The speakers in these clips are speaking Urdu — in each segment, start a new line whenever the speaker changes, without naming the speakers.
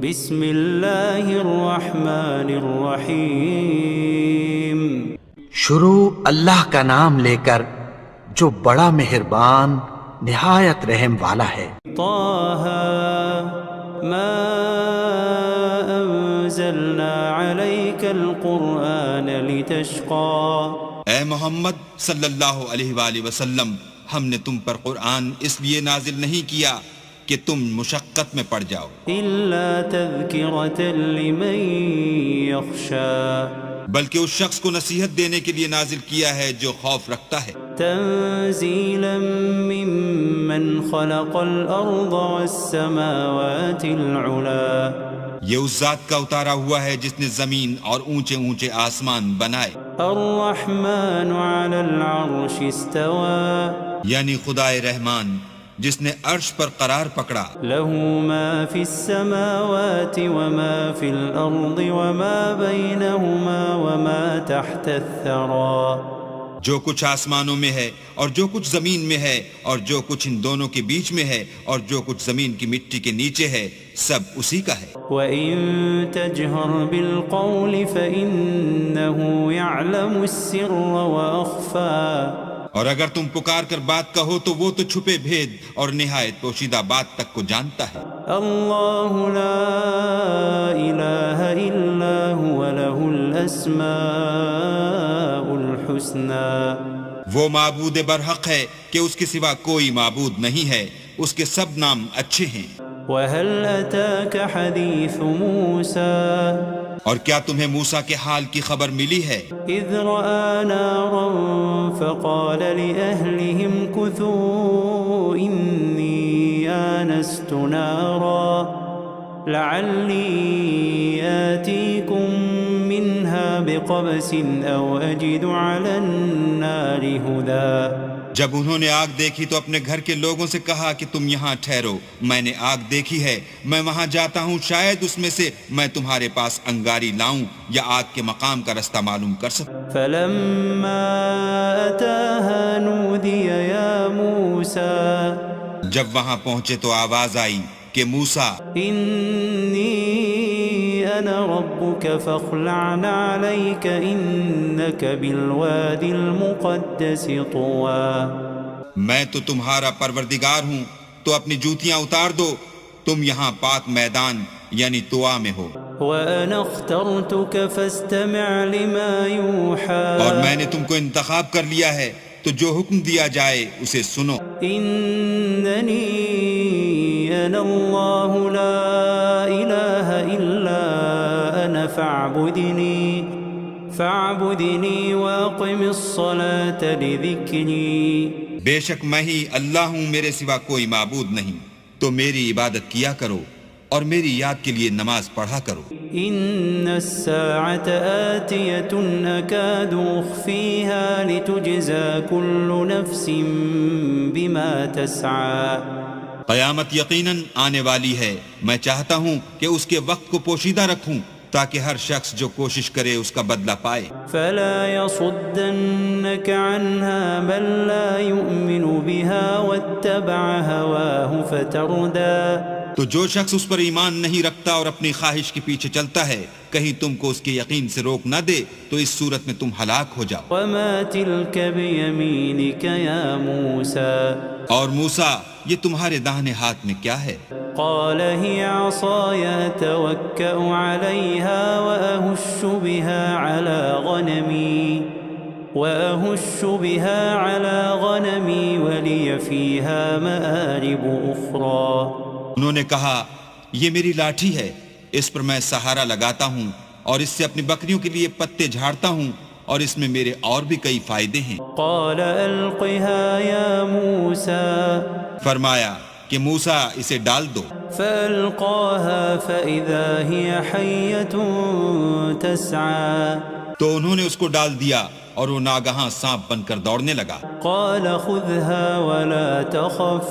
بسم اللہ الرحمن الرحیم
شروع اللہ کا نام لے کر جو بڑا مہربان نہایت رحم والا ہے۔
طه ما انزلنا عليك القرآن لتشقى
اے محمد صلی اللہ علیہ وآلہ وسلم، ہم نے تم پر قرآن اس لیے نازل نہیں کیا کہ تم مشقت میں پڑ جاؤ،
إلا تذكرة لمن يخشى
بلکہ اس شخص کو نصیحت دینے کے لیے نازل کیا ہے جو خوف رکھتا ہے،
تنزيلا ممن خلق الأرض والسماوات العلا
یہ اس ذات کا اتارا ہوا ہے جس نے زمین اور اونچے اونچے آسمان بنائے،
الرحمن على العرش استوى
یعنی خدائے رحمان جس نے عرش پر قرار پکڑا،
له ما في السماوات وما في الأرض وما بينهما وما تحت الثرى
جو کچھ آسمانوں میں ہے اور جو کچھ زمین میں ہے اور جو کچھ ان دونوں کے بیچ میں ہے اور جو کچھ زمین کی مٹی کے نیچے ہے، سب اسی کا ہے۔
وَإِن تَجْهَرْ بِالْقَوْلِ فَإِنَّهُ يَعْلَمُ السِّرَّ وَأَخْفَى
اور اگر تم پکار کر بات کہو تو وہ تو چھپے بھید اور نہایت پوشیدہ بات تک کو جانتا ہے۔
اللہ لا الہ الا هو له الاسماء الحسنى
وہ معبود برحق ہے کہ اس کے سوا کوئی معبود نہیں ہے، اس کے سب نام اچھے ہیں۔
وهل اتاك حدیث موسیٰ
اور کیا تمہیں موسیٰ کے حال کی خبر ملی ہے؟
اذ رأى نارا فقال لأهلهم كثوا إني آنست نارا لعلي آتيكم منها بقبس أو أجد على النار هدى
جب انہوں نے آگ دیکھی تو اپنے گھر کے لوگوں سے کہا کہ تم یہاں ٹھہرو، میں نے آگ دیکھی ہے، میں وہاں جاتا ہوں، شاید اس میں سے میں تمہارے پاس انگاری لاؤں یا آگ کے مقام کا رستہ معلوم کر سکوں۔
فلما أتاها نودي يا موسى
جب وہاں پہنچے تو آواز آئی کہ موسیٰ،
إني أنا ربك فاخلع عليك إنك بالوادي المقدس طوى
میں تو تمہارا پروردگار ہوں، تو اپنی جوتیاں اتار دو، تم یہاں پاک میدان یعنی طوا میں ہو،
وأنا اخترتك فاستمع لما يوحى
اور میں نے تم کو انتخاب کر لیا ہے، تو جو حکم دیا جائے اسے سنو۔
إنني أنا الله لا إله إلا أنا فاعبدني وأقم الصلاة لذكري
بے شک میں ہی اللہ ہوں، میرے سوا کوئی معبود نہیں، تو میری عبادت کیا کرو اور میری یاد کے لیے نماز پڑھا کرو۔
إن الساعة آتية أكاد أخفيها لتجزى كل نفس بما تسعى
قیامت یقیناً آنے والی ہے، میں چاہتا ہوں کہ اس کے وقت کو پوشیدہ رکھوں تاکہ ہر شخص جو کوشش کرے اس کا بدلہ پائے۔
فلا يصدنك عنها من لا يؤمن بها واتبع هواه فتردى
تو جو شخص اس پر ایمان نہیں رکھتا اور اپنی خواہش کے پیچھے چلتا ہے، کہیں تم کو اس کے یقین سے روک نہ دے تو اس صورت میں تم ہلاک ہو جاؤ۔
وما تلك بيمينك يا موسى
اور موسیٰ، یہ تمہارے داہنے ہاتھ میں کیا ہے؟
قال هي عصاي أتوكأ عليها وأهش بها على غنمي ولي فيها مآرب أخرى
انہوں نے کہا، یہ میری لاٹھی ہے، اس پر میں سہارا لگاتا ہوں اور اس سے اپنی بکریوں کے لیے پتے جھاڑتا ہوں اور اس میں میرے اور بھی کئی فائدے ہیں۔
قال ألقها يا موسى
فرمایا کہ موسیٰ اسے ڈال دو۔
فألقاها فإذا هي حية تسعى
تو انہوں نے اس کو ڈال دیا اور وہ ناگہاں سانپ بن کر دوڑنے لگا۔
قال خذها ولا تخف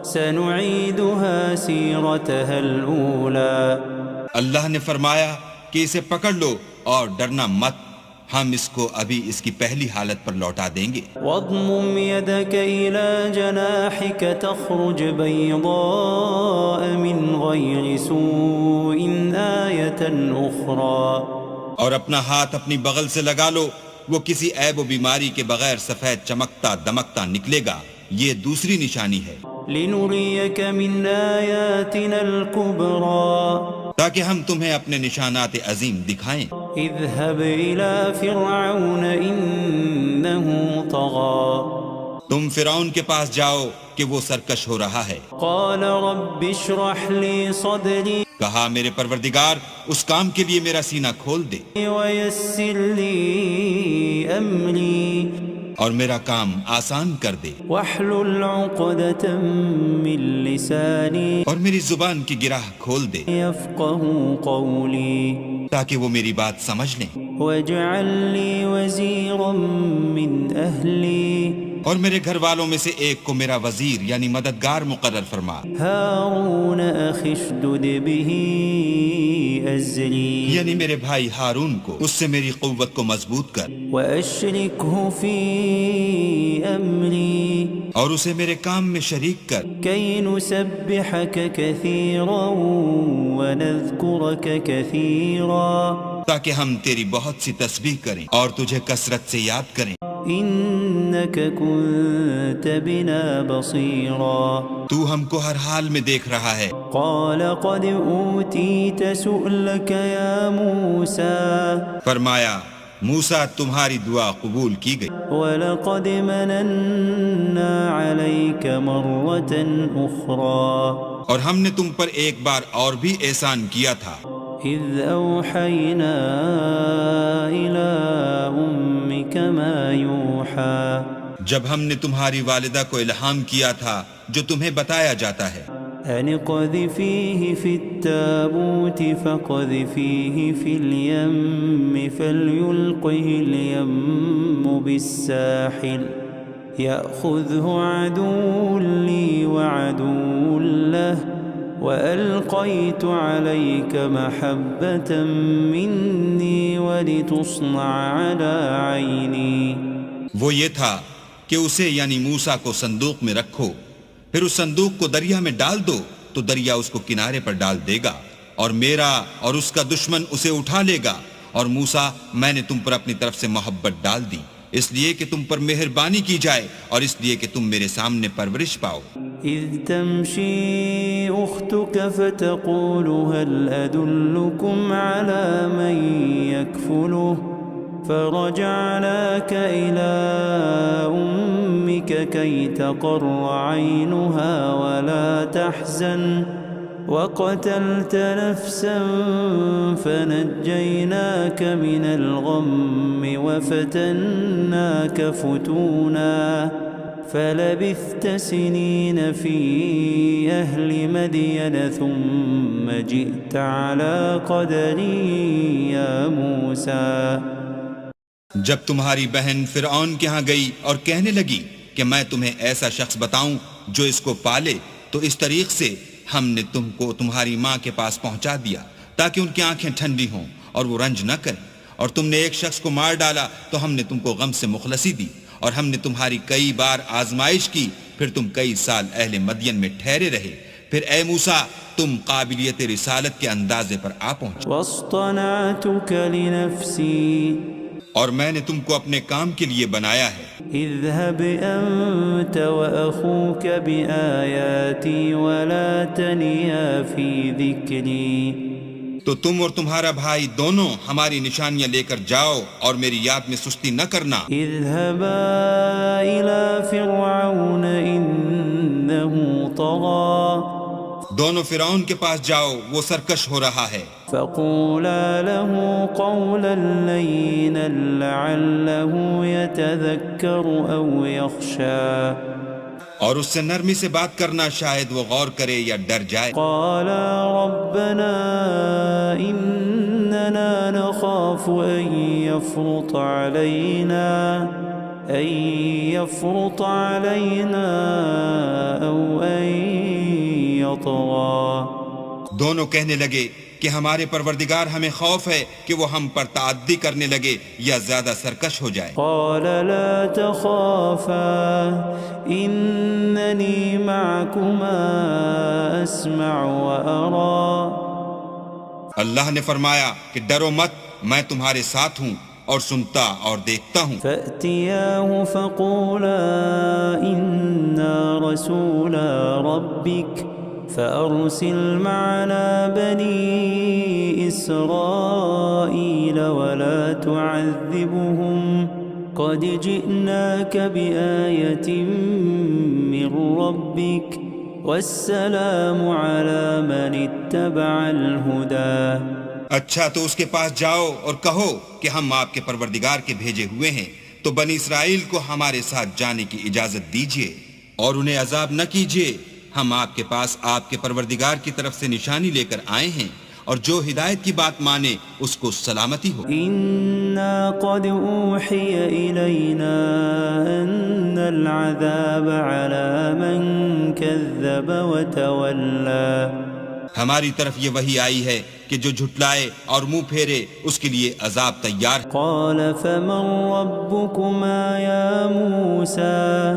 سنعيدها سيرتها الأولى
اللہ نے فرمایا کہ اسے پکڑ لو اور ڈرنا مت، ہم اس کو ابھی اس کی پہلی حالت پر لوٹا دیں گے۔
واضمم يدك إلى جناحك تخرج بيضاء من غير سوء آية أخرى۔
اور اپنا ہاتھ اپنی بغل سے لگا لو، وہ کسی عیب و بیماری کے بغیر سفید چمکتا دمکتا نکلے گا، یہ دوسری نشانی ہے،
لنريك من آياتنا الكبرى۔
تاکہ ہم تمہیں اپنے نشانات عظیم دکھائیں۔
اذهب إلى فرعون إنه طغى۔
تم فرعون کے پاس جاؤ کہ وہ سرکش ہو رہا ہے۔
قال رب اشرح لي صدري
کہا میرے پروردگار اس کام کے لیے میرا سینہ کھول دے
ويسر لي أمري
اور میرا کام آسان کر دے،
واحلل عقدة من لساني
اور میری زبان کی گرہ کھول دے
يفقهوا قولي
تاکہ وہ میری بات سمجھ لیں،
واجعل لي وزيرا من أهلي
اور میرے گھر والوں میں سے ایک کو میرا وزیر یعنی مددگار مقرر فرما،
هارون أخي اشدد به أزري
یعنی میرے بھائی ہارون کو اس سے میری قوت کو مضبوط کر،
وأشركه في أمري
اور اسے میرے کام میں شریک کر،
كي نسبحك كثيرا ونذكرك كثيرا
تاکہ ہم تیری بہت سی تسبیح کریں اور تجھے کثرت سے یاد کریں،
إنك كنت بنا بصيرا
تو ہم کو ہر حال میں دیکھ رہا ہے۔
قال قد أوتيت سؤلك يا موسى
فرمایا موسیٰ تمہاری دعا قبول کی گئی،
ولقد مننا عليك مرة أخرى
اور ہم نے تم پر ایک بار اور بھی احسان کیا تھا،
إذ أوحينا إلى أمك ما يوحى
جب ہم نے تمہاری والدہ کو الہام کیا تھا جو تمہیں بتایا جاتا ہے،
أن اقذفيه في التابوت فاقذفيه في اليم فليلقه اليم بالساحل يأخذه عدو لي وعدو له وألقيت عليك محبة مني ولتصنع على عيني۔
وہ یہ تھا کہ اسے یعنی موسیٰ کو صندوق میں رکھو، پھر اس صندوق کو دریا میں ڈال دو تو دریا اس کو کنارے پر ڈال دے گا، اور میرا اور اس کا دشمن اسے اٹھا لے گا، اور موسیٰ میں نے تم پر اپنی طرف سے محبت ڈال دی، اس لیے کہ تم پر مہربانی کی جائے اور اس لیے کہ تم میرے سامنے پرورش پاؤ۔
إذ تمشي أختك فتقول هل أدلكم على من يكفله فرجعناك إلى أمك كي تقر عينها ولا تحزن وقتلت نفسا فنجيناك من الغم وفتناك فتونا فلبثت سنين في أهل مدين ثم جئت على قدر يا موسى۔
جب تمہاری بہن فرعون کے ہاں گئی اور کہنے لگی کہ میں تمہیں ایسا شخص بتاؤں جو اس کو پالے، تو اس طریق سے ہم نے تم کو تمہاری ماں کے پاس پہنچا دیا تاکہ ان کی آنکھیں ٹھنڈی ہوں اور وہ رنج نہ کریں، اور تم نے ایک شخص کو مار ڈالا تو ہم نے تم کو غم سے مخلصی دی، اور ہم نے تمہاری کئی بار آزمائش کی، پھر تم کئی سال اہل مدین میں ٹھہرے رہے، پھر اے موسیٰ تم قابلیت رسالت کے اندازے پر آ پہنچے،
واصطنعتك لنفسي
اور میں نے تم کو اپنے کام کے لیے بنایا ہے۔
اذهب أنت وأخوك بآياتي ولا تنيا في ذكري۔
تو تم اور تمہارا بھائی دونوں ہماری نشانیاں لے کر جاؤ اور میری یاد میں سستی نہ کرنا۔
اذهبا إلى فرعون إنه طغى۔
دونوں فرعون کے پاس جاؤ، وہ سرکش ہو رہا ہے،
فقولا له قولا لينا لعله يتذكر أو يخشى۔
اور اس سے نرمی سے بات کرنا، شاید وہ غور کرے یا ڈر جائے۔
قالا ربنا إننا نخاف أن يفرط علينا أو أن يطغى۔
دونوں کہنے لگے کہ ہمارے پروردگار ہمیں خوف ہے کہ وہ ہم پر تعدی کرنے لگے یا زیادہ سرکش ہو جائے۔
قال لا تخافا إنني معكما أسمع وأرى۔
اللہ نے فرمایا کہ ڈرو مت، میں تمہارے ساتھ ہوں اور سنتا اور دیکھتا ہوں۔
فأتياه فقولا إنا رسولا ربك فأرسل معنا بني إسرائيل ولا تعذبهم قد جئناك بآية من ربك والسلام على من اتبع الهدى۔
اچھا تو اس کے پاس جاؤ اور کہو کہ ہم آپ کے پروردگار کے بھیجے ہوئے ہیں، تو بنی اسرائیل کو ہمارے ساتھ جانے کی اجازت دیجیے اور انہیں عذاب نہ کیجیے۔ ہم آپ کے پاس آپ کے پروردگار کی طرف سے نشانی لے کر آئے ہیں، اور جو ہدایت کی بات مانے اس کو سلامتی ہو۔
إنا قد أوحي إلينا أن العذاب على من كذب وتولى۔
ہماری طرف یہ وحی آئی ہے کہ جو جھٹلائے اور منہ پھیرے اس کے لیے عذاب تیار ہے۔
قال فمن ربكما يا موسى؟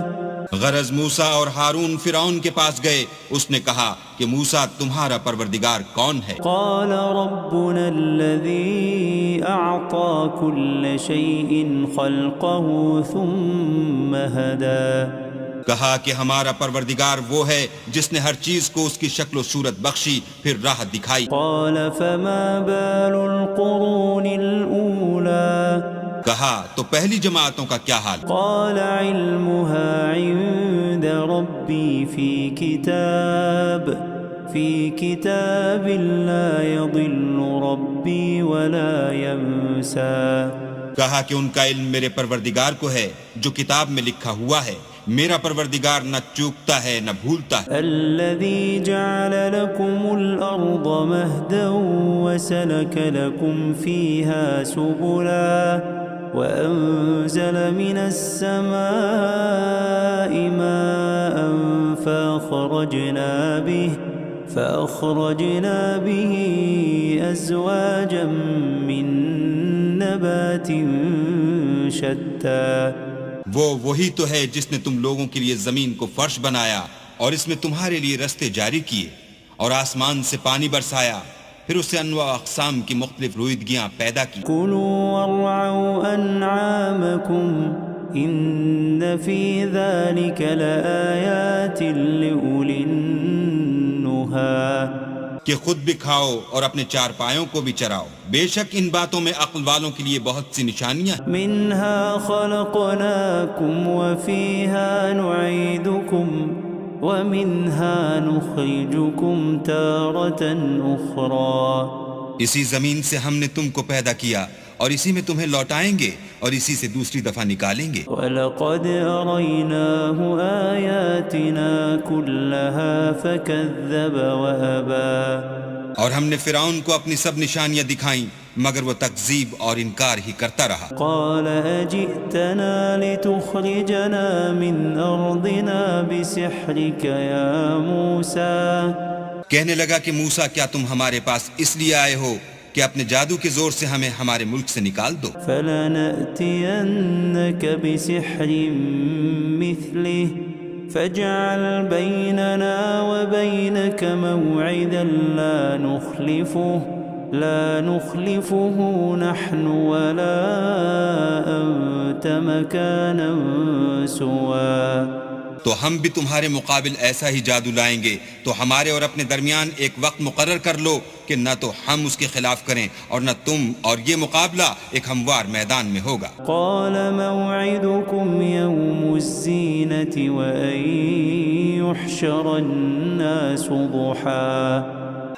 غرض موسیٰ اور ہارون فرعون کے پاس گئے، اس نے کہا کہ موسیٰ تمہارا پروردگار کون ہے؟
قال ربنا الذي أعطى كل شيء خلقه ثم هدى۔
کہا کہ ہمارا پروردگار وہ ہے جس نے ہر چیز کو اس کی شکل و صورت بخشی پھر راہ دکھائی۔
قال فما بال القرون الأولى؟
کہا تو پہلی جماعتوں کا کیا حال؟
قال علمها عند ربي في كتاب لا يضل ربي ولا ينسى۔
کہا کہ ان کا علم میرے پروردگار کو ہے جو کتاب میں لکھا ہوا ہے، میرا پروردگار نہ چوکتا ہے نہ بھولتا ہے۔
الذي جعل لكم الأرض مهدا وسلك لكم فيها سبلا وأنزل من السماء ماء فأخرجنا به أزواجا من نبات شتى۔
وہی تو ہے جس نے تم لوگوں کے لیے زمین کو فرش بنایا اور اس میں تمہارے لیے رستے جاری کیے، اور آسمان سے پانی برسایا، پھر اس سے انواع اقسام کی مختلف رویدگیاں پیدا کی۔
كلوا وارعوا أنعامكم إن في ذلك لآيات لأولي النهى۔
کہ خود بھی کھاؤ اور اپنے چار پایوں کو بھی چراؤ، بے شک ان باتوں میں عقل والوں کے لیے بہت سی نشانیاں۔
منها خلقناكم وفيها نعيدكم ومنها نخرجكم تارة أخرى۔
اسی زمین سے ہم نے تم کو پیدا کیا اور اسی میں تمہیں لوٹائیں گے اور اسی سے دوسری دفعہ نکالیں گے۔
وَلَقَدْ أَرَيْنَاهُ آيَاتِنَا كُلَّهَا فَكَذَّبَ وَأَبَى۔
اور ہم نے فرعون کو اپنی سب نشانیاں دکھائیں مگر وہ تکذیب اور انکار ہی کرتا رہا۔
قَالَ أَجِئْتَنَا لِتُخْرِجَنَا مِنْ أَرْضِنَا بِسِحْرِكَ يَا مُوسَى۔
کہنے لگا کہ موسیٰ کیا تم ہمارے پاس اس لیے آئے ہو کہ اپنے جادو کے زور سے ہمیں ہمارے ملک سے نکال دو؟
فَلَنَأْتِيَنَّكَ بِسِحْرٍ مِثْلِهِ فَاجْعَلْ بَيْنَنَا وَبَيْنَكَ مَوْعِدًا لا نخلفه نحن ولا أنت مكانا سوا۔
تو ہم بھی تمہارے مقابل ایسا ہی جادو لائیں گے، تو ہمارے اور اپنے درمیان ایک وقت مقرر کر لو کہ نہ تو ہم اس کے خلاف کریں اور نہ تم، اور یہ مقابلہ ایک ہموار میدان میں ہوگا۔
قال موعدكم يوم الزينة وأن يحشر الناس ضحى۔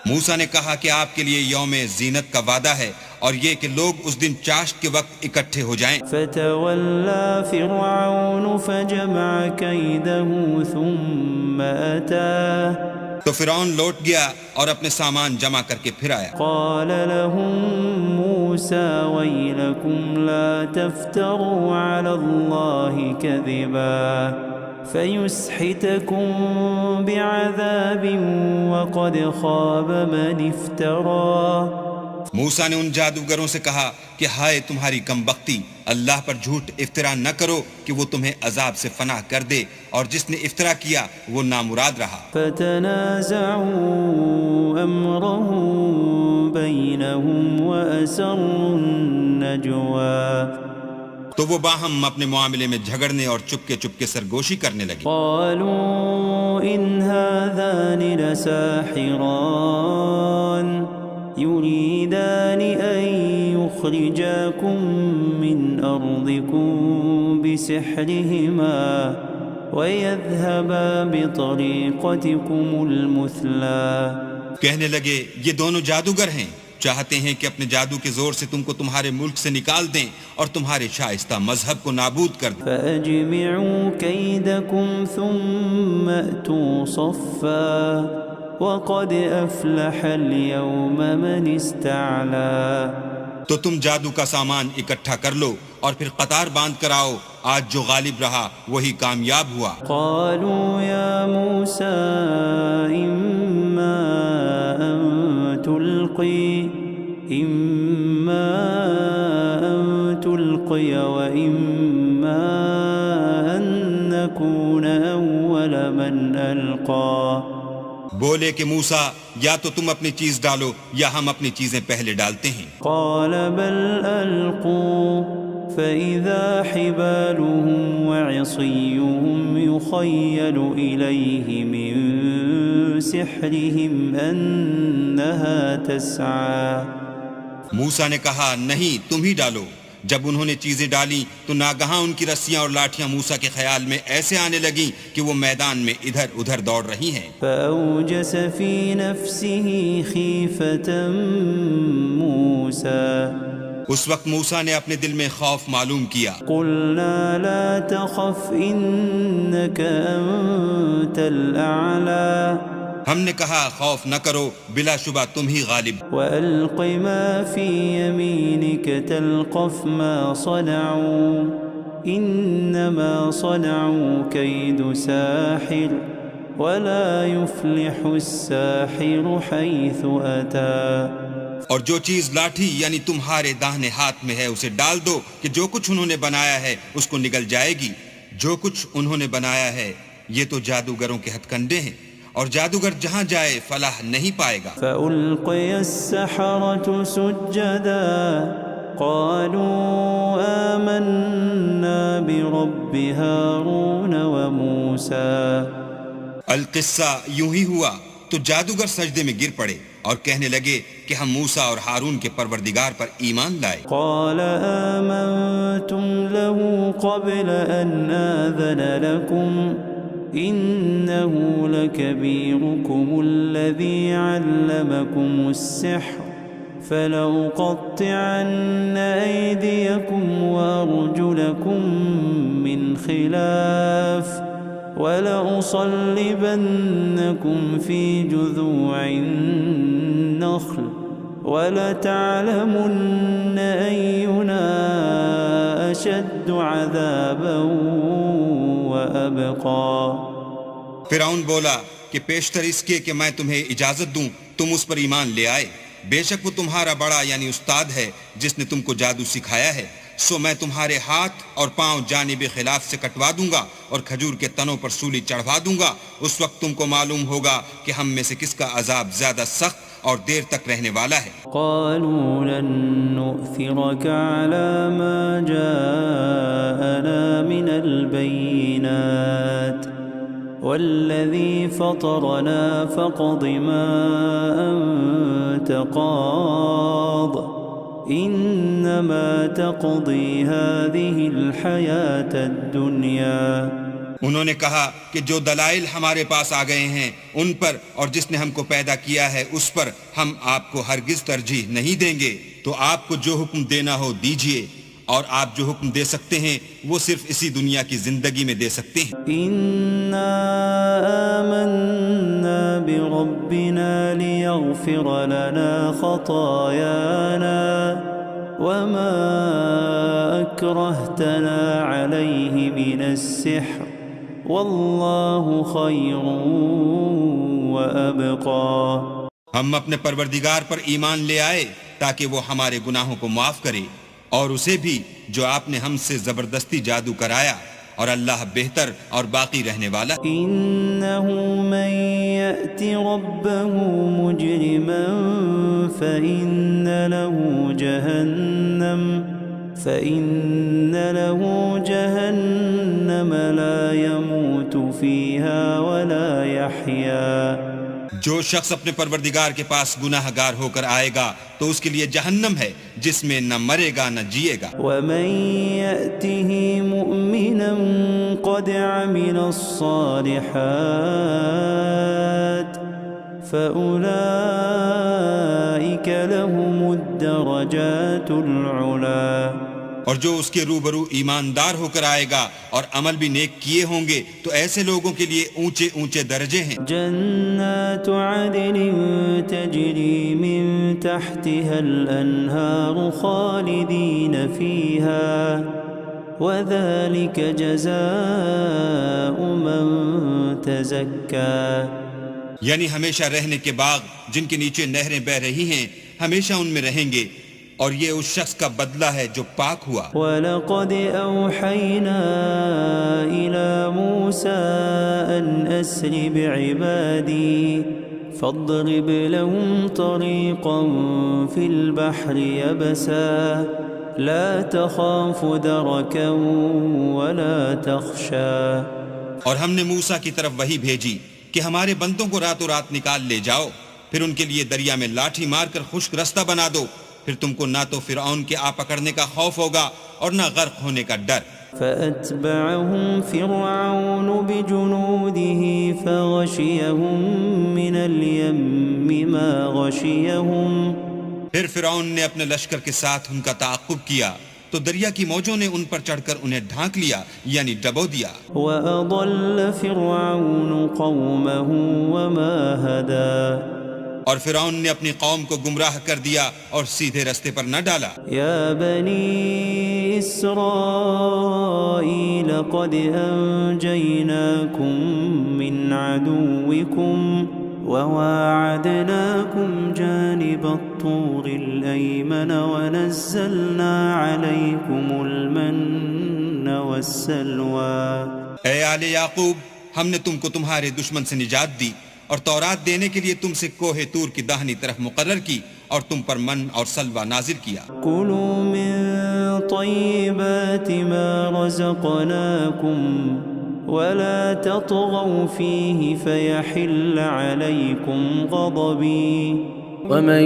موسیٰ نے کہا کہ آپ کے لیے یوم زینت کا وعدہ ہے اور یہ کہ لوگ اس دن چاشت کے وقت اکٹھے ہو جائیں۔
فتولى فرعون فجمع كيده ثم أتى۔
تو فرعون لوٹ گیا اور اپنے سامان جمع کر کے پھر آیا۔
قال لهم موسى ويلكم لا تفتروا على الله كذبا۔ فيسحتكم بعذاب وقد خاب من افترى.
موسیٰ نے ان جادوگروں سے کہا کہ ہائے تمہاری کم بختی، اللہ پر جھوٹ افطرا نہ کرو کہ وہ تمہیں عذاب سے فنا کر دے، اور جس نے افطرا کیا وہ نامراد رہا.
فتنازعوا امرهم بينهم واسروا النجوى.
تو وہ باہم اپنے معاملے میں جھگڑنے اور چپکے چپکے سرگوشی کرنے لگے.
قالوا ان هذان لساحران يريدان ان يخرجاكم من ارضكم بسحرهما ويذهبا بطريقتكم المثلى.
کہنے لگے یہ دونوں جادوگر ہیں، چاہتے ہیں کہ اپنے جادو کے زور سے تم کو تمہارے ملک سے نکال دیں اور تمہارے شائستہ مذہب کو نابود کر دیں.
فأجمعوا كيدكم ثم أتوا صفا وقد أفلح اليوم من استعلى.
تو تم جادو کا سامان اکٹھا کر لو اور پھر قطار باندھ کر آؤ، آج جو غالب رہا وہی کامیاب ہوا.
قالوا يا موسى إما أن تلقي وإما أن نكون أول من ألقى.
بولے کہ موسیٰ یا تو تم اپنی چیز ڈالو یا ہم اپنی چیزیں پہلے ڈالتے ہیں.
قال بل ألقوا فإذا حبالهم وعصيهم يخيل إليه من سحرهم أنها تسعى.
موسیٰ نے کہا نہیں تم ہی ڈالو. جب انہوں نے چیزیں ڈالی تو ناگہاں ان کی رسیاں اور لاٹھیاں موسیٰ کے خیال میں ایسے آنے لگیں کہ وہ میدان میں ادھر ادھر دوڑ رہی ہیں.
فأوجس في نفسه خيفة موسى.
اس وقت موسیٰ نے اپنے دل میں خوف معلوم کیا.
قلنا لا تخف إنك أنت الأعلى.
ہم نے کہا خوف نہ کرو، بلا شبہ تم ہی غالب.
وألق ما في يمينك تلقف ما صنعوا إنما صنعوا كيد ساحر ولا يفلح الساحر حيث أتى.
اور جو چیز لاٹھی یعنی تمہارے داہنے ہاتھ میں ہے اسے ڈال دو کہ جو کچھ انہوں نے بنایا ہے اس کو نگل جائے گی. جو کچھ انہوں نے بنایا ہے یہ تو جادوگروں کے ہتھ کنڈے ہیں، اور جادوگر جہاں جائے فلاح نہیں پائے گا.
فألقي السحرة سجدا قالوا آمنا برب هارون وموسى.
القصہ یوں ہی ہوا تو جادوگر سجدے میں گر پڑے اور کہنے لگے کہ ہم موسیٰ اور ہارون کے پروردگار پر ایمان لائے.
قال آمنتم له قبل أن آذن لكم إنه لكبيركم الذي علمكم السحر فلأقطعن أيديكم وأرجلكم من خلاف ولأصلبنكم في جذوع النخل ولتعلمن أينا أشد عذابا وأبقى.
فرعون بولا کہ پیشتر اس کے کہ میں تمہیں اجازت دوں تم اس پر ایمان لے آئے، بے شک وہ تمہارا بڑا یعنی استاد ہے جس نے تم کو جادو سکھایا ہے. سو میں تمہارے ہاتھ اور پاؤں جانب خلاف سے کٹوا دوں گا اور کھجور کے تنوں پر سولی چڑھوا دوں گا. اس وقت تم کو معلوم ہوگا کہ ہم میں سے کس کا عذاب زیادہ سخت اور دیر تک رہنے والا ہے.
قالوا لن نؤثرك على ما جاءنا من البينات والذي فطرنا فاقض ما أنت قاض إنما تقضي هذه الحياة الدنيا.
انہوں نے کہا کہ جو دلائل ہمارے پاس آ گئے ہیں ان پر اور جس نے ہم کو پیدا کیا ہے اس پر ہم آپ کو ہرگز ترجیح نہیں دیں گے. تو آپ کو جو حکم دینا ہو دیجئے، اور آپ جو حکم دے سکتے ہیں وہ صرف اسی دنیا کی زندگی میں دے سکتے ہیں.
إنا آمنا بربنا ليغفر لنا خطايانا وما أكرهتنا عليه من السحر واللہ خیر وابقی.
ہم اپنے پروردگار پر ایمان لے آئے تاکہ وہ ہمارے گناہوں کو معاف کرے، اور اسے بھی جو آپ نے ہم سے زبردستی جادو کرایا، اور اللہ بہتر اور باقی رہنے والا.
انہ من یأت ربہ مجرما فإن له جہنم لا يموت فيها ولا يحيا.
جو شخص اپنے پروردگار کے پاس گناہ گار ہو کر آئے گا تو اس کے لیے جہنم ہے جس میں نہ مرے گا نہ جیے گا.
ومن يأته مؤمنا قد عمل الصالحات فأولئك لهم الدرجات العلا.
اور جو اس کے روبرو ایماندار ہو کر آئے گا اور عمل بھی نیک کیے ہوں گے تو ایسے لوگوں کے لیے اونچے اونچے درجے ہیں.
جنات عدن تجری من تحتها الانہار خالدین فیہا وذلك جزاء من تزکا.
یعنی ہمیشہ رہنے کے باغ جن کے نیچے نہریں بہ رہی ہیں، ہمیشہ ان میں رہیں گے، اور یہ اس شخص کا بدلہ ہے جو پاک ہوا.
وَلَقَدْ أَوْحَيْنَا إِلَى مُوسَىٰ أَنْ أَسْرِ بِعِبَادِي فَاضْرِبْ لَهُمْ طَرِيقًا فِي الْبَحْرِ يَبَسًا لَا تَخَافُ دَرَكًا وَلَا تَخْشَىٰ.
اور ہم نے موسیٰ کی طرف وحی بھیجی کہ ہمارے بندوں کو راتوں رات نکال لے جاؤ، پھر ان کے لیے دریا میں لاٹھی مار کر خشک رستہ بنا دو، پھر تم کو نہ تو فرعون کے آ پکڑنے کا خوف ہوگا اور نہ غرق ہونے کا ڈر.
فَأَتْبَعَهُمْ فِرْعَوْنُ بِجُنُودِهِ فَغَشِيَهُمْ مِنَ الْيَمِّ مَا غَشِيَهُمْ.
پھر فرعون نے اپنے لشکر کے ساتھ ان کا تعاقب کیا تو دریا کی موجوں نے ان پر چڑھ کر انہیں ڈھانک لیا، یعنی ڈبو دیا.
وَأَضَلَّ فِرْعَوْنُ قَوْمَهُ وَمَا هَدَىٰ.
اور فرعون نے اپنی قوم کو گمراہ کر دیا اور سیدھے رستے پر نہ ڈالا.
یا بنی اسرائیل قد انجیناکم من عدوکم وواعدناکم جانب الطور الایمن ونزلنا علیکم المن والسلوى.
اے آل یعقوب، ہم نے تم کو تمہارے دشمن سے نجات دی اور تورات دینے کے لیے تم سے کوہ طور کی داہنی طرف مقرر کی اور تم پر من اور سلوہ نازل کیا.
کلوا من طیبات ما رزقناکم ولا تطغوا فیہ فیحل علیکم غضبی.
ومن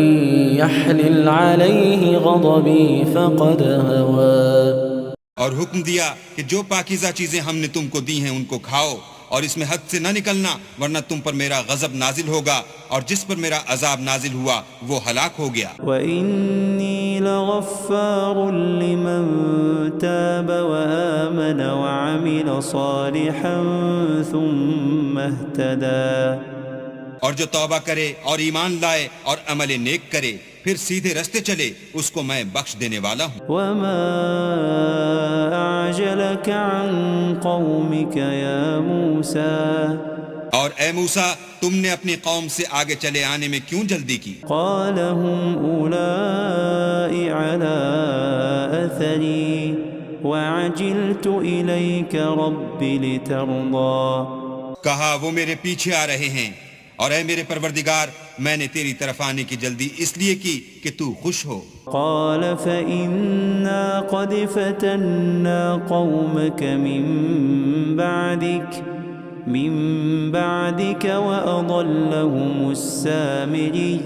يحلل عليه غضبي فقد هوى.
اور حکم دیا کہ جو پاکیزہ چیزیں ہم نے تم کو دی ہیں ان کو کھاؤ، اور اس میں حد سے نہ نکلنا ورنہ تم پر میرا غضب نازل ہوگا، اور جس پر میرا عذاب نازل ہوا وہ ہلاک ہو گیا.
وَإِنِّي لَغَفَّارٌ لِّمَن تَابَ وَآمَنَ وَعَمِلَ صَالِحًا ثُمَّ اهْتَدَىٰ.
اور جو توبہ کرے اور ایمان لائے اور عمل نیک کرے پھر سیدھے رستے چلے، اس کو میں بخش دینے والا ہوں.
وَمَا أَعْجَلَكَ عَن قَوْمِكَ يَا مُوسَىٰ.
اور اے موسیٰ، تم نے اپنی قوم سے آگے چلے آنے میں کیوں جلدی کی؟
قَالَ هُمْ أُولَاءِ عَلَىٰ أَثَرِي وَعَجِلْتُ إِلَيْكَ رَبِّ لِتَرْضَىٰ.
کہا وہ میرے پیچھے آ رہے ہیں، اور اے میرے پروردگار، میں نے تیری طرف آنے کی جلدی اس لیے کی کہ تو خوش ہو.
قال فإنا قد فتنا قومك من بعدك وأضلهم السامري.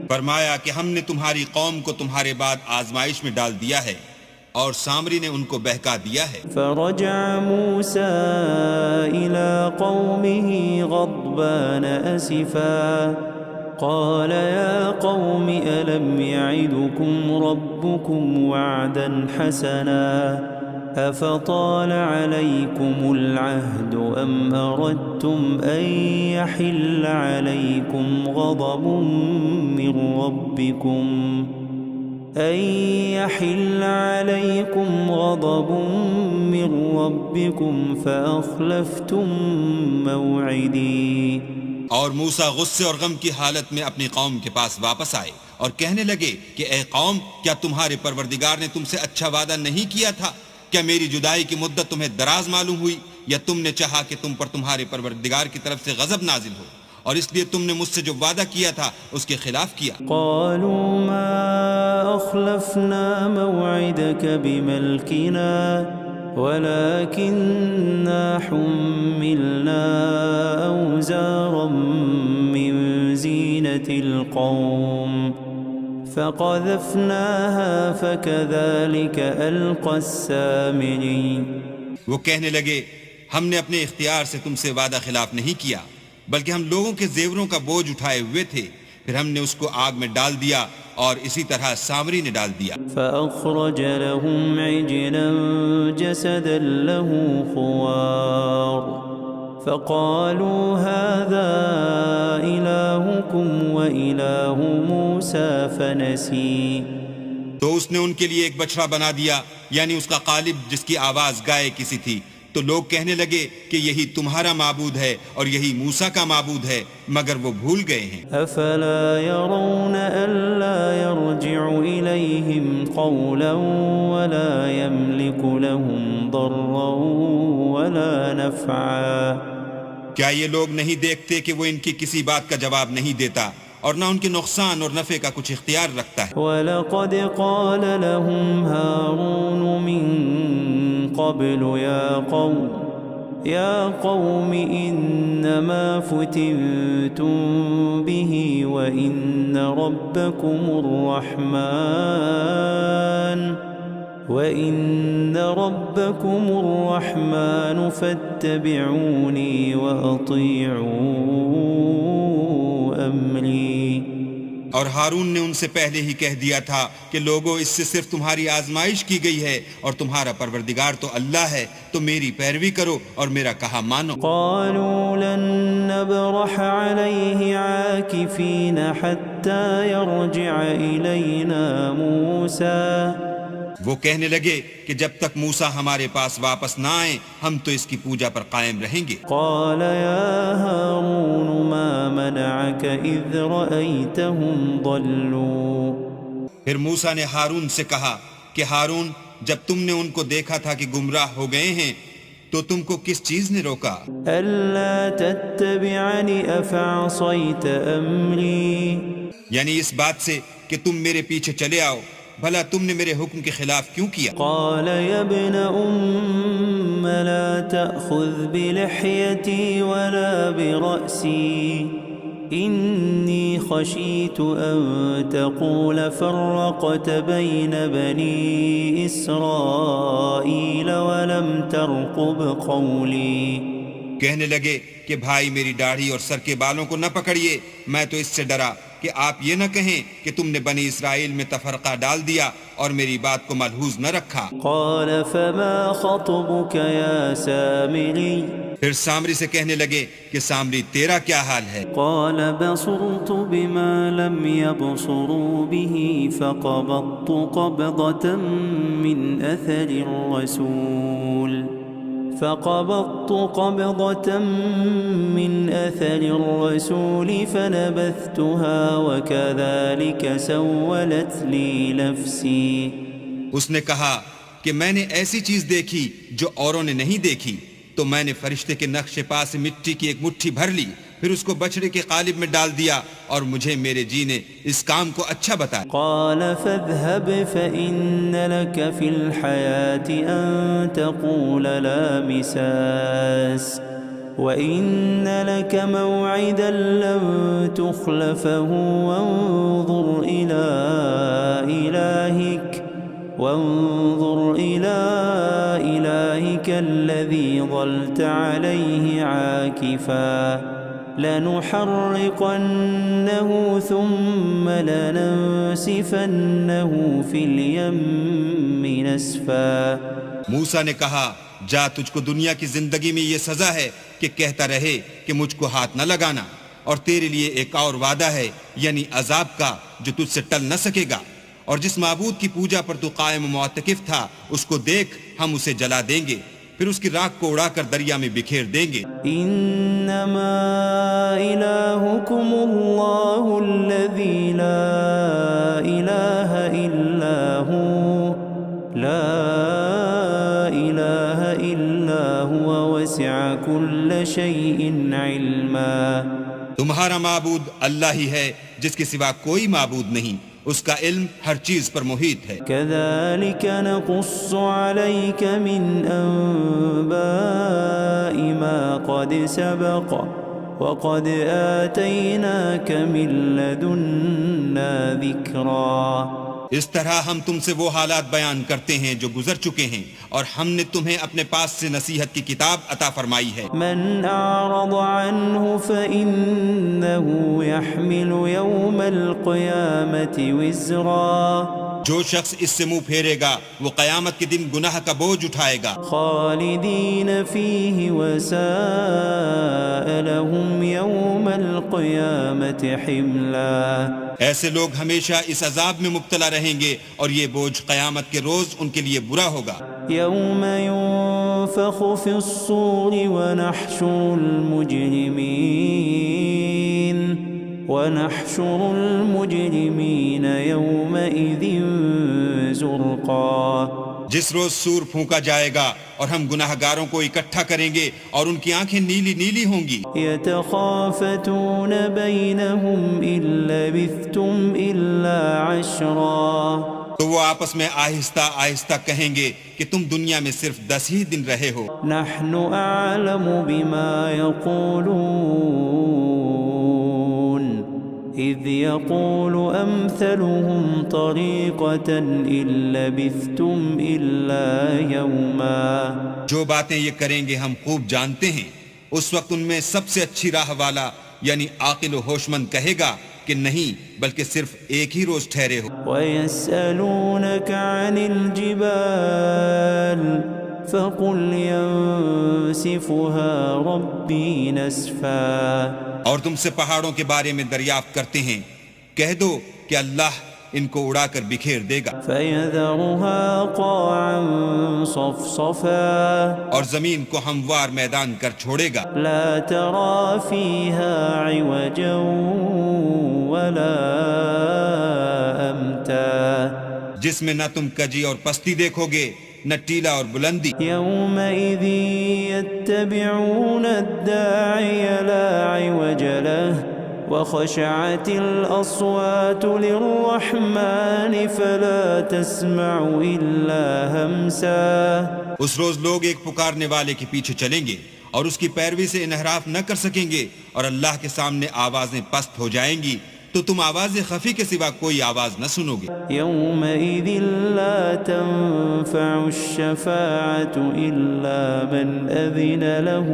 فرمایا کہ ہم نے تمہاری قوم کو تمہارے بعد آزمائش میں ڈال دیا ہے اور سامری نے ان کو بہکا دیا ہے.
فرجع موسى إلى قومه غضبان أسفا قال يا قوم ألم يعدكم ربكم وعدا حسنا أفطال عليكم العهد أم أردتم أن يحل عليكم غضب من ربكم أن يحل عليكم غضب من ربكم فأخلفتم موعدي.
اور موسیٰ غصے اور غم کی حالت میں اپنی قوم کے پاس واپس آئے اور کہنے لگے کہ اے قوم، کیا تمہارے پروردگار نے تم سے اچھا وعدہ نہیں کیا تھا؟ کیا میری جدائی کی مدت تمہیں دراز معلوم ہوئی، یا تم نے چاہا کہ تم پر تمہارے پروردگار کی طرف سے غضب نازل ہو اور اس لیے تم نے مجھ سے جو وعدہ کیا تھا اس کے خلاف کیا؟
قالوا ما أخلفنا موعدك بملكنا ولكننا حملنا أوزارا من زينة القوم فقذفناها فكذلك ألقى السامري.
وہ کہنے لگے ہم نے اپنے اختیار سے تم سے وعدہ خلاف نہیں کیا، بلکہ ہم لوگوں کے زیوروں کا بوجھ اٹھائے ہوئے تھے، پھر ہم نے اس کو آگ میں ڈال دیا اور اسی طرح سامری نے ڈال دیا.
فأخرج لهم عجلا جسدا له خوار فقالوا هذا إلهكم وإله موسى فنسي.
تو اس نے ان کے لیے ایک بچڑا بنا دیا، یعنی اس کا قالب جس کی آواز گائے کسی تھی. تو لوگ کہنے لگے کہ یہی تمہارا معبود ہے اور یہی موسیٰ کا معبود ہے، مگر وہ بھول گئے ہیں.
افلا يرون الا يرجع اليهم قولا ولا يملك لهم ضرا ولا نفعا.
کیا یہ لوگ نہیں دیکھتے کہ وہ ان کی کسی بات کا جواب نہیں دیتا اور نہ ان کے نقصان اور نفع کا کچھ اختیار رکھتا ہے؟
وَلَقَدْ قَالَ لَهُمْ هَارُونُ مِن قَبْلُ يَا قَوْمِ إِنَّمَا فُتِنْتُمْ بِهِ وَإِنَّ رَبَّكُمُ الرَّحْمَنُ فَاتَّبِعُونِي وَأَطِيعُوا أَمْرِي.
اور ہارون نے ان سے پہلے ہی کہہ دیا تھا کہ لوگوں، اس سے صرف تمہاری آزمائش کی گئی ہے اور تمہارا پروردگار تو اللہ ہے، تو میری پیروی کرو اور میرا کہا مانو.
قالوا لن نبرح عليه عاكفين حتى يرجع إلينا موسى.
وہ کہنے لگے کہ جب تک موسیٰ ہمارے پاس واپس نہ آئیں ہم تو اس کی پوجا پر قائم رہیں گے.
قال يا هارون ما منعك إذ رأيتهم ضلوا.
پھر موسیٰ نے ہارون سے کہا کہ ہارون، جب تم نے ان کو دیکھا تھا کہ گمراہ ہو گئے ہیں تو تم کو کس چیز نے روکا؟
ألا تتبعني أفعصيت أمري.
یعنی اس بات سے کہ تم میرے پیچھے چلے آؤ، بھلا تم نے میرے حکم کے خلاف کیوں کیا؟
قال يا ابن أم لا تأخذ بلحيتي ولا برأسي إني خشيت أن تقول فرقت بين بني إسرائيل ولم ترقب قولي.
کہنے لگے کہ بھائی میری داڑھی اور سر کے بالوں کو نہ پکڑیے، میں تو اس سے ڈرا کہ آپ یہ نہ کہیں کہ تم نے بنی اسرائیل میں تفرقہ ڈال دیا اور میری بات کو ملحوظ نہ رکھا.
قال فما خطبك يا سامري.
پھر سامری سے کہنے لگے کہ سامری تیرا کیا حال ہے؟
قال بصرت بما لم يبصروا به فقبضت قبضة من أثر الرسول فنبذتها وكذلك سولت لي نفسي.
اس نے کہا کہ میں نے ایسی چیز دیکھی جو اوروں نے نہیں دیکھی، تو میں نے فرشتے کے نقش پا سے مٹی کی ایک مٹھی بھر لی، پھر اس کو بچڑے کے قالب میں ڈال دیا اور مجھے میرے جی نے اس کام کو اچھا بتایا.
قال فاذهب فإن لك في الحياة أن تقول لا مساس وإن لك موعدا لن تخلفه وانظر إلى إلهك الذي ظلت عليه عاكفا لنحرقنه ثم لننسفنه في اليم نسفا.
موسیٰ نے کہا جا، تجھ کو دنیا کی زندگی میں یہ سزا ہے کہ کہتا رہے کہ مجھ کو ہاتھ نہ لگانا، اور تیرے لیے ایک اور وعدہ ہے، یعنی عذاب کا جو تجھ سے ٹل نہ سکے گا، اور جس معبود کی پوجا پر تو قائم و معتکف تھا اس کو دیکھ، ہم اسے جلا دیں گے، پھر اس کی راکھ کو اڑا کر دریا میں بکھیر دیں گے۔
انما الہکم اللہ الذی لا الہ الا ہو، لا الہ الا هو وسع کل شیء علما۔
تمہارا معبود اللہ ہی ہے جس کے سوا کوئی معبود نہیں، اس کا علم ہر چیز پر محیط ہے۔
كذلك نقص عليك من أنباء ما قد سبق وقد آتيناك من لدنا ذكرا۔
اس طرح ہم تم سے وہ حالات بیان کرتے ہیں جو گزر چکے ہیں، اور ہم نے تمہیں اپنے پاس سے نصیحت کی کتاب عطا فرمائی ہے۔
من أعرض عنه فإنه يحمل يوم القيامة وزرا۔
جو شخص اس سے منہ پھیرے گا وہ قیامت کے دن گناہ کا بوجھ اٹھائے گا۔
خالدين فيه وساء لهم يوم القيامة حملا۔
ایسے لوگ ہمیشہ اس عذاب میں مبتلا رہیں گے اور یہ بوجھ قیامت کے روز ان کے لیے برا ہوگا۔
يوم ينفخ في الصور ونحشر المجرمين يومئذ زرقا۔
جس روز سور پھونکا جائے گا اور ہم گناہ گاروں کو اکٹھا کریں گے اور ان کی آنکھیں نیلی نیلی ہوں گی۔
يتخافتون بينهم إن لبثتم إلا عشرا۔
تو وہ آپس میں آہستہ آہستہ کہیں گے کہ تم دنیا میں صرف 10 ہی دن رہے ہو۔
نحن أعلم بما يقولون إذ يقول أمثلهم طريقة إن لبثتم إلا يوما۔
جو باتیں یہ کریں گے ہم خوب جانتے ہیں، اس وقت ان میں سب سے اچھی راہ والا یعنی عاقل و ہوش مند کہے گا کہ نہیں بلکہ صرف ایک ہی روز ٹھہرے ہو۔
وَيَسْأَلُونَكَ عَنِ الْجِبَالِ فَقُلْ يَنسِفُهَا رَبِّي نَسْفًا۔
اور تم سے پہاڑوں کے بارے میں دریافت کرتے ہیں، کہہ دو کہ اللہ ان کو اڑا کر بکھیر دے گا۔
فَيَذَرُهَا قَاعًا صَفْصَفًا۔
اور زمین کو ہموار میدان کر چھوڑے گا۔
لَا تَرَى فِيهَا عِوَجًا وَلَا أَمْتًا۔
جس میں نہ تم کجی اور پستی دیکھو گے، نہ ٹیلا اور بلندی۔
يومئذ يتبعون الداعي لا عوج له وخشعت الأصوات للرحمن فلا تسمع إلا همسا۔
اس روز لوگ ایک پکارنے والے کے پیچھے چلیں گے اور اس کی پیروی سے انحراف نہ کر سکیں گے، اور اللہ کے سامنے آوازیں پست ہو جائیں گی تو تم آواز خفی کے سوا کوئی آواز نہ سنو گے۔
يومئذ لا تنفع الشفاعة إلا من أذن له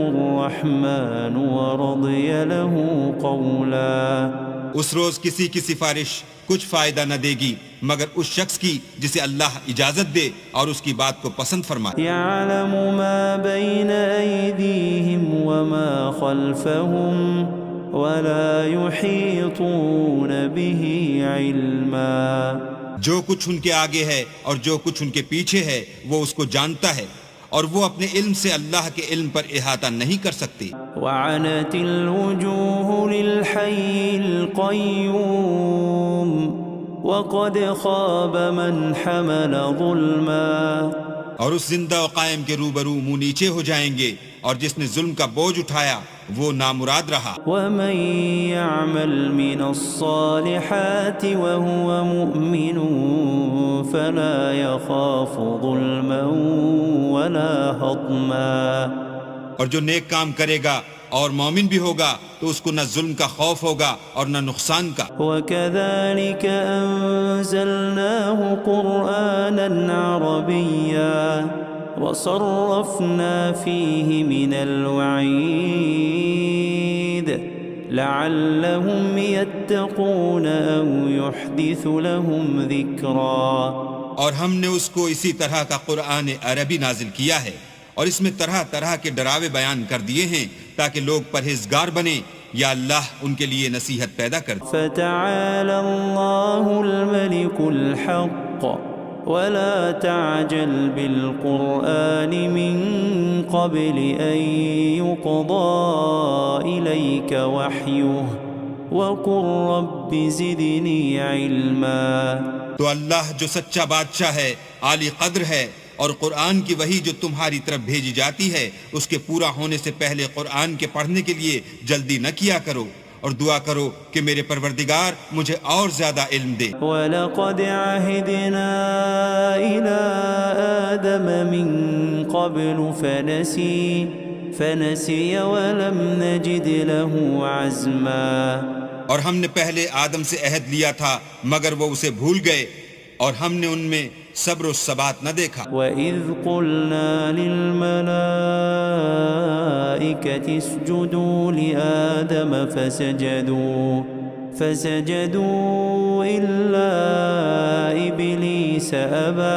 الرحمن ورضي له قولا۔
اس روز کسی کی سفارش کچھ فائدہ نہ دے گی مگر اس شخص کی جسے اللہ اجازت دے اور اس کی بات کو پسند فرمائے۔
يعلم ما بين أيديهم وما خلفهم ولا يحيطون به علما۔
جو کچھ ان کے آگے ہے اور جو کچھ ان کے پیچھے ہے وہ اس کو جانتا ہے، اور وہ اپنے علم سے اللہ کے علم پر احاطہ نہیں کر سکتے۔
وعنت الوجوه للحي القيوم وقد خاب من حمل ظلما۔
اور اس زندہ و قائم کے روبرو منہ نیچے ہو جائیں گے، اور جس نے ظلم کا بوجھ اٹھایا وہ نامراد رہا۔
ومن يعمل من الصالحات وهو مؤمن فلا يخاف ظلما ولا هضما۔
اور جو نیک کام کرے گا اور مومن بھی ہوگا تو اس کو نہ ظلم کا خوف ہوگا اور نہ نقصان کا۔
وَكَذَلِكَ أَنزَلْنَاهُ قُرْآنًا عَرَبِيًّا وَصَرَّفْنَا فِيهِ مِنَ الْوَعِيدِ لَعَلَّهُمْ يَتَّقُونَ أَوْ يُحْدِثُ لَهُمْ ذِكْرًا۔
اور ہم نے اس کو اسی طرح کا قرآن عربی نازل کیا ہے، اور اس میں طرح طرح کے ڈراوے بیان کر دیے ہیں تاکہ لوگ پرہیزگار بنیں یا اللہ ان کے لیے نصیحت پیدا کر دے۔
فتعالى الله الملك الحق ولا تعجل بالقرآن من قبل أن يقضى إليك وحيه وقل رب زدني علما۔
تو اللہ جو سچا بادشاہ ہے، عالی قدر ہے، اور قرآن کی وحی جو تمہاری طرف بھیجی جاتی ہے اس کے پورا ہونے سے پہلے قرآن کے پڑھنے کے لیے جلدی نہ کیا کرو، اور دعا کرو کہ میرے پروردگار مجھے اور زیادہ علم دے۔
وَلَقَدْ عَهِدْنَا إِلَىٰ آدَمَ مِن قَبْلُ فَنَسِيَ وَلَمْ نَجِدْ لَهُ عَزْمًا۔
اور ہم نے پہلے آدم سے عہد لیا تھا مگر وہ اسے بھول گئے، اور ہم نے ان میں صبر و ثبات نہ دیکھا۔
وَإِذْ قُلْنَا لِلْمَلَائِكَةِ اسْجُدُوا لِآدَمَ فَسَجَدُوا إِلَّا إِبْلِيسَ أَبَى۔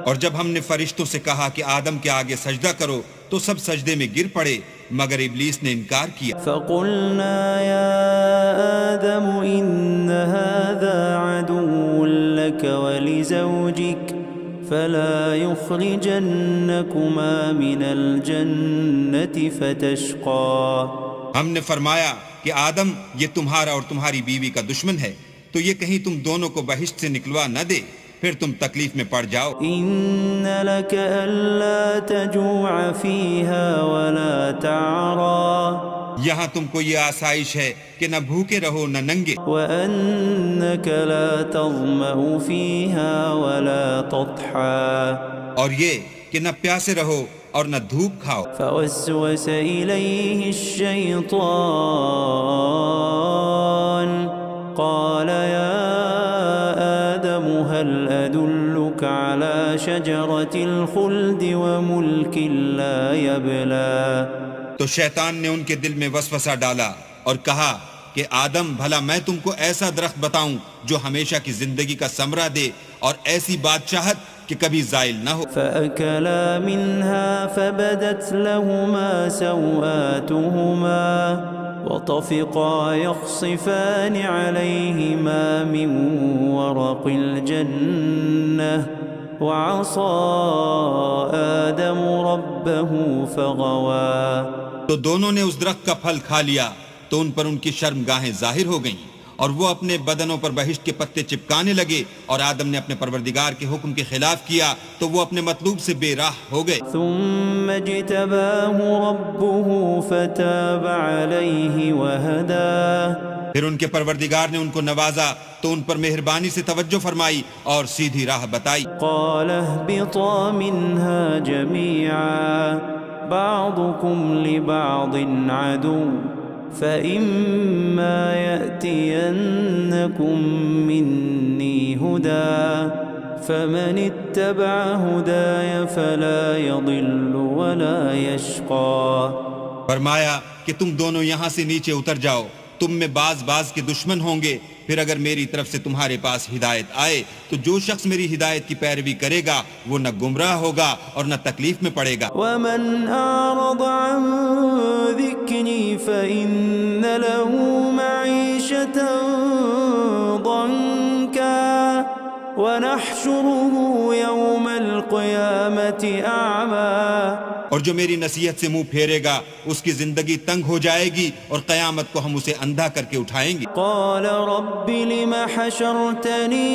اور جب ہم نے فرشتوں سے کہا کہ آدم کے آگے سجدہ کرو تو سب سجدے میں گر پڑے مگر ابلیس نے انکار کیا۔
فَقُلْنَا يَا آدَمُ إِنَّ هَذَا عَدُوٌّ لَكَ وَلِزَوْجِكَ فَلَا يُخْرِجَنَّكُمَا مِنَ الْجَنَّةِ فَتَشْقَى۔
ہم نے فرمایا کہ آدم یہ تمہارا اور تمہاری بیوی کا دشمن ہے، تو یہ کہیں تم دونوں کو بہشت سے نکلوا نہ دے، پھر تم تکلیف میں پڑ جاؤ۔
إِنَّ لَكَ أَلَّا تَجُوعَ فِيهَا وَلَا تَعْرَى۔
یہاں تم کو یہ آسائش ہے کہ نہ بھوکے رہو نہ ننگے،
وَأَنَّكَ لَا تَظْمَأُ فِيهَا وَلَا تَضْحَى۔
اور یہ کہ نہ پیاسے رہو اور نہ دھوپ کھاؤ۔
فوسوس إليه الشيطان قال يا آدم هل أدلك على شجرة الخلد وملك لا يبلى۔
تو شیطان نے ان کے دل میں وسوسہ ڈالا اور کہا کہ آدم بھلا میں تم کو ایسا درخت بتاؤں جو ہمیشہ کی زندگی کا ثمرہ دے اور ایسی بادشاہت کہ کبھی زائل نہ ہو۔
فأكلا منها فبدت لهما سوآتهما وطفقا يخصفان عليهما من ورق الجنة وعصى آدم ربه فغوى۔
تو دونوں نے اس درخت کا پھل کھا لیا تو ان پر ان کی شرمگاہیں ظاہر ہو گئیں اور وہ اپنے بدنوں پر بہشت کے پتے چپکانے لگے، اور آدم نے اپنے پروردگار کے حکم کے خلاف کیا تو وہ اپنے مطلوب سے بے راہ ہو گئے۔
ثم اجتباه ربه فتاب عليه وهدى۔
پھر ان کے پروردگار نے ان کو نوازا تو ان پر مہربانی سے توجہ فرمائی اور سیدھی راہ بتائی۔
قال اهبطا منها جميعا بعضكم لبعض عدو فإما يأتينكم مني هدى فمن اتبع هداي فلا يضل ولا يشقى۔
فرمایا کہ تم دونوں یہاں سے نیچے اتر جاؤ، تم میں بعض کے دشمن ہوں گے، پھر اگر میری طرف سے تمہارے پاس ہدایت آئے تو جو شخص میری ہدایت کی پیروی کرے گا وہ نہ گمراہ ہوگا اور نہ تکلیف میں پڑے گا۔
ومن أعرض عن ذكري فإن له معيشة ضنكا ونحشره يوم القيامة أعمى۔
اور جو میری نصیحت سے منہ پھیرے گا اس کی زندگی تنگ ہو جائے گی اور قیامت کو ہم اسے اندھا کر کے اٹھائیں گے۔
قال رب لم حشرتني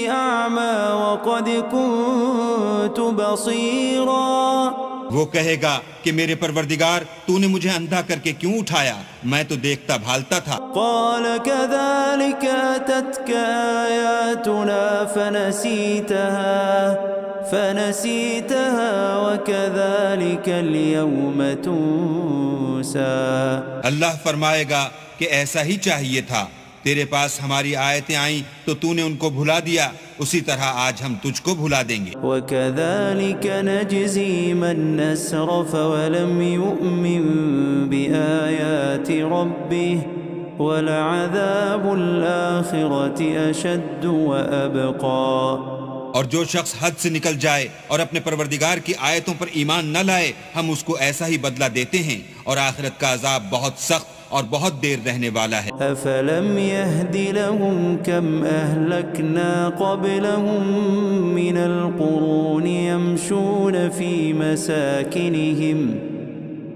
أعمى وقد كنت بصيرا۔
وہ کہے گا کہ میرے پروردگار تو نے مجھے اندھا کر کے کیوں اٹھایا، میں تو دیکھتا بھالتا تھا۔
قال كذلك أتتك آياتنا فنسيتها وكذلك اليوم تنسى۔
اللہ فرمائے گا کہ ایسا ہی چاہیے تھا، تیرے پاس ہماری آیتیں آئیں تو تو نے ان کو بھلا دیا، اسی طرح آج ہم تجھ کو بھلا دیں گے۔
وكذلك نجزي من أسرف ولم يؤمن بآيات ربه ولعذاب الآخرة أشد وأبقى۔
اور جو شخص حد سے نکل جائے اور اپنے پروردگار کی آیتوں پر ایمان نہ لائے ہم اس کو ایسا ہی بدلہ دیتے ہیں اور آخرت کا عذاب بہت سخت اور بہت دیر رہنے والا ہے۔
أفلم يهد لهم كم أهلكنا قبلهم من القرون يمشون في مساكنهم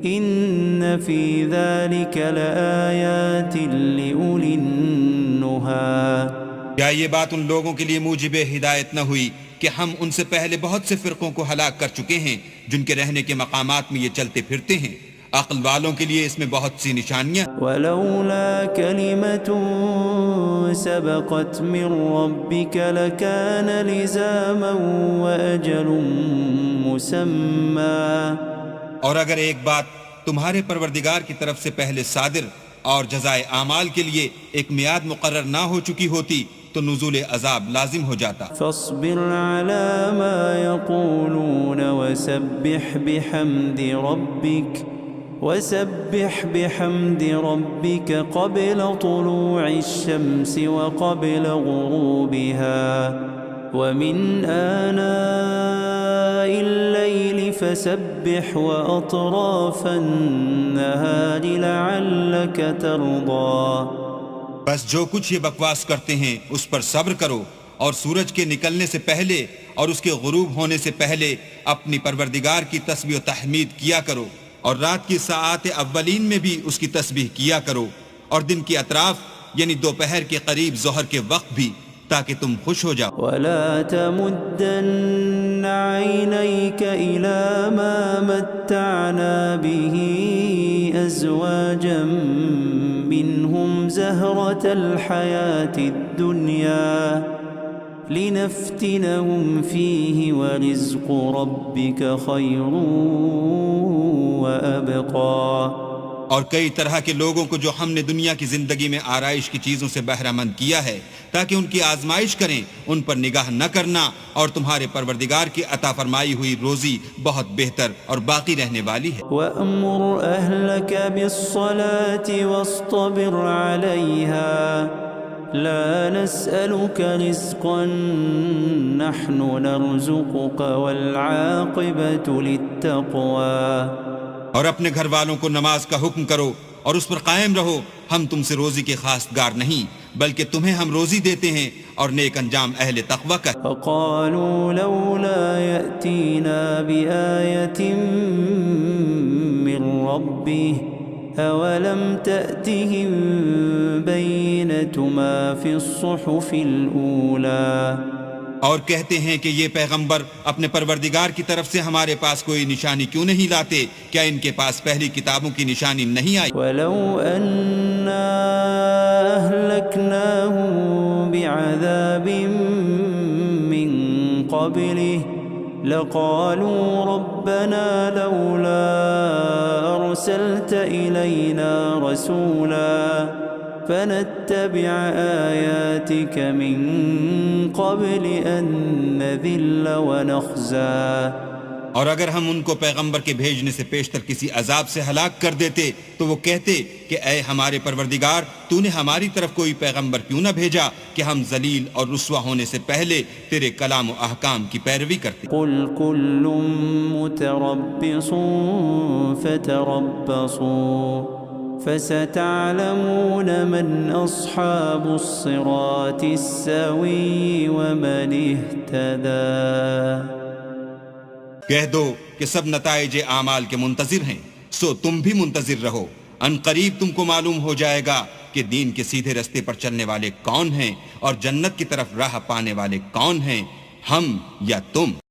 إن في ذلك لآيات لأولي النهى۔
کیا یہ بات ان لوگوں کے لیے موجب ہدایت نہ ہوئی کہ ہم ان سے پہلے بہت سے فرقوں کو ہلاک کر چکے ہیں جن کے رہنے کے مقامات میں یہ چلتے پھرتے ہیں؟ عقل والوں کے لیے اس میں بہت سی نشانیاں۔
ولولا كلمة سبقت من ربك لكان لزاما وأجل مسمى۔
اور اگر ایک بات تمہارے پروردگار کی طرف سے پہلے صادر اور جزائے اعمال کے لیے ایک میعاد مقرر نہ ہو چکی ہوتی تو نزول عذاب لازم ہو جاتا۔
فاصبر على ما يقولون وسبح بحمد ربك قبل طلوع الشمس وقبل غروبها ومن آناء الليل فسبح وأطراف النهار لعلك ترضى۔
بس جو کچھ یہ بکواس کرتے ہیں اس پر صبر کرو اور سورج کے نکلنے سے پہلے اور اس کے غروب ہونے سے پہلے اپنی پروردگار کی تسبیح و تحمید کیا کرو، اور رات کی ساعات اولین میں بھی اس کی تسبیح کیا کرو، اور دن کی اطراف یعنی دوپہر کے قریب ظہر کے وقت بھی، تاکہ تم خوش ہو جاؤ۔
ولا تمدن عينيك إلى ما متعنا به أزواجا منهم زهرة الحياة الدنيا لنفتنهم فيه ورزق ربك خير وأبقى۔
اور کئی طرح کے لوگوں کو جو ہم نے دنیا کی زندگی میں آرائش کی چیزوں سے بہرہ مند کیا ہے تاکہ ان کی آزمائش کریں، ان پر نگاہ نہ کرنا، اور تمہارے پروردگار کی عطا فرمائی ہوئی روزی بہت بہتر اور باقی رہنے والی ہے۔
وَأْمُرْ أَهْلَكَ بِالصَّلَاةِ وَاصْطَبِرْ عَلَيْهَا لا نسألك رزقا نحن نرزقك والعاقبة للتقوى۔
اور اپنے گھر والوں کو نماز کا حکم کرو اور اس پر قائم رہو، ہم تم سے روزی کے خواستگار نہیں بلکہ تمہیں ہم روزی دیتے ہیں اور نیک انجام اہل تقوی کا۔
فقالوا لولا يأتينا بآية من ربه أولم تأتهم بينة ما في الصحف الأولى۔
اور کہتے ہیں کہ یہ پیغمبر اپنے پروردگار کی طرف سے ہمارے پاس کوئی نشانی کیوں نہیں لاتے؟ کیا ان کے پاس پہلی کتابوں کی نشانی نہیں آئی؟
وَلَوْ أَنَّا أَهْلَكْنَاهُمْ بِعَذَابٍ مِّن قَبْلِهِ لَقَالُوا رَبَّنَا لَوْلَا أَرْسَلْتَ إِلَيْنَا رَسُولًا فنتبع آياتك من قبل أن نذل ونخزى۔
اور اگر ہم ان کو پیغمبر کے بھیجنے سے پیشتر کسی عذاب سے ہلاک کر دیتے تو وہ کہتے کہ اے ہمارے پروردگار تو نے ہماری طرف کوئی پیغمبر کیوں نہ بھیجا کہ ہم ذلیل اور رسوا ہونے سے پہلے تیرے کلام و احکام کی پیروی کرتے۔
قل كل متربص فتربصوا فستعلمون من أصحاب الصراط السوي ومن اهتدى۔
کہہ دو کہ سب نتائج اعمال کے منتظر ہیں، سو تم بھی منتظر رہو، ان قریب تم کو معلوم ہو جائے گا کہ دین کے سیدھے رستے پر چلنے والے کون ہیں اور جنت کی طرف راہ پانے والے کون ہیں، ہم یا تم۔